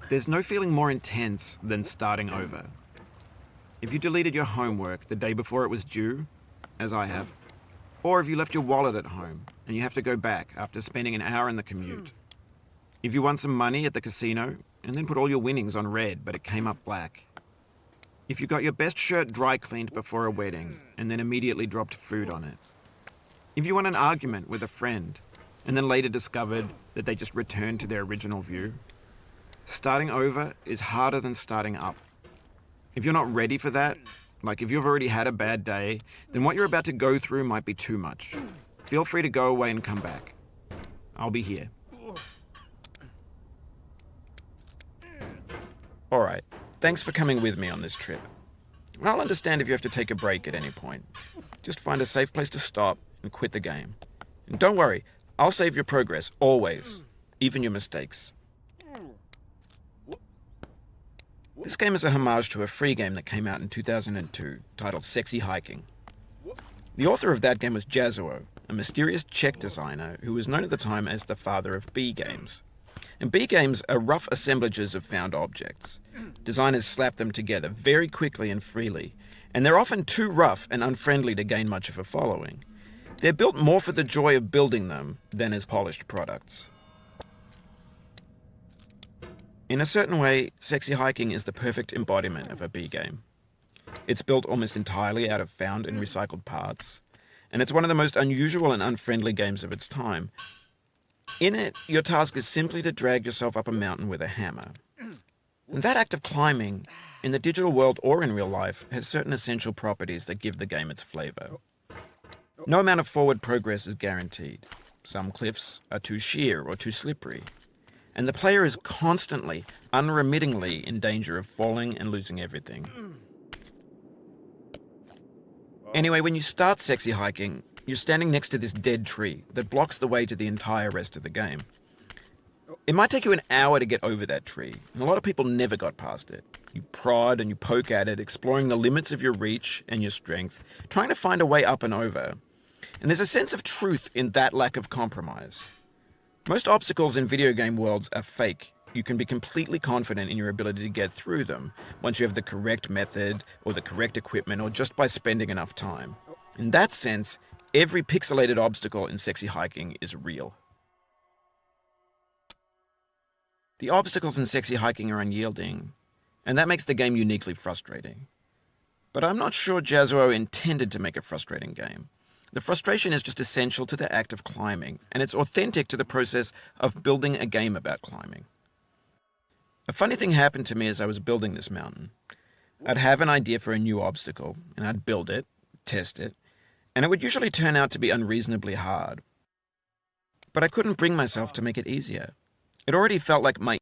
There's no feeling more intense than starting over. If you deleted your homework the day before it was due, as I have, or if you left your wallet at home and you have to go back after spending an hour in the commute. If you won some money at the casino and then put all your winnings on red but it came up black. If you got your best shirt dry cleaned before a wedding and then immediately dropped food on it. If you won an argument with a friend and then later discovered that they just returned to their original view. Starting over is harder than starting up. If you're not ready for that, like if you've already had a bad day, then what you're about to go through might be too much. Feel free to go away and come back. I'll be here. Alright, thanks for coming with me on this trip. I'll understand if you have to take a break at any point. Just find a safe place to stop and quit the game. And don't worry, I'll save your progress, always. Even your mistakes. This game is a homage to a free game that came out in 2002, titled Sexy Hiking. The author of that game was Jazuo, a mysterious Czech designer who was known at the time as the father of B games. And B games are rough assemblages of found objects. Designers slap them together very quickly and freely, and they're often too rough and unfriendly to gain much of a following. They're built more for the joy of building them than as polished products. In a certain way, Sexy Hiking is the perfect embodiment of a B game. It's built almost entirely out of found and recycled parts, and it's one of the most unusual and unfriendly games of its time. In it, your task is simply to drag yourself up a mountain with a hammer. And that act of climbing, in the digital world or in real life, has certain essential properties that give the game its flavor. No amount of forward progress is guaranteed. Some cliffs are too sheer or too slippery. And the player is constantly, unremittingly in danger of falling and losing everything. Anyway, when you start Sexy Hiking, you're standing next to this dead tree that blocks the way to the entire rest of the game. It might take you an hour to get over that tree, and a lot of people never got past it. You prod and you poke at it, exploring the limits of your reach and your strength, trying to find a way up and over. And there's a sense of truth in that lack of compromise. Most obstacles in video game worlds are fake. You can be completely confident in your ability to get through them once you have the correct method or the correct equipment or just by spending enough time. In that sense, every pixelated obstacle in Sexy Hiking is real. The obstacles in Sexy Hiking are unyielding, and that makes the game uniquely frustrating. But I'm not sure Jazuo intended to make a frustrating game. The frustration is just essential to the act of climbing, and it's authentic to the process of building a game about climbing. A funny thing happened to me as I was building this mountain. I'd have an idea for a new obstacle, and I'd build it, test it, and it would usually turn out to be unreasonably hard. But I couldn't bring myself to make it easier. It already felt like my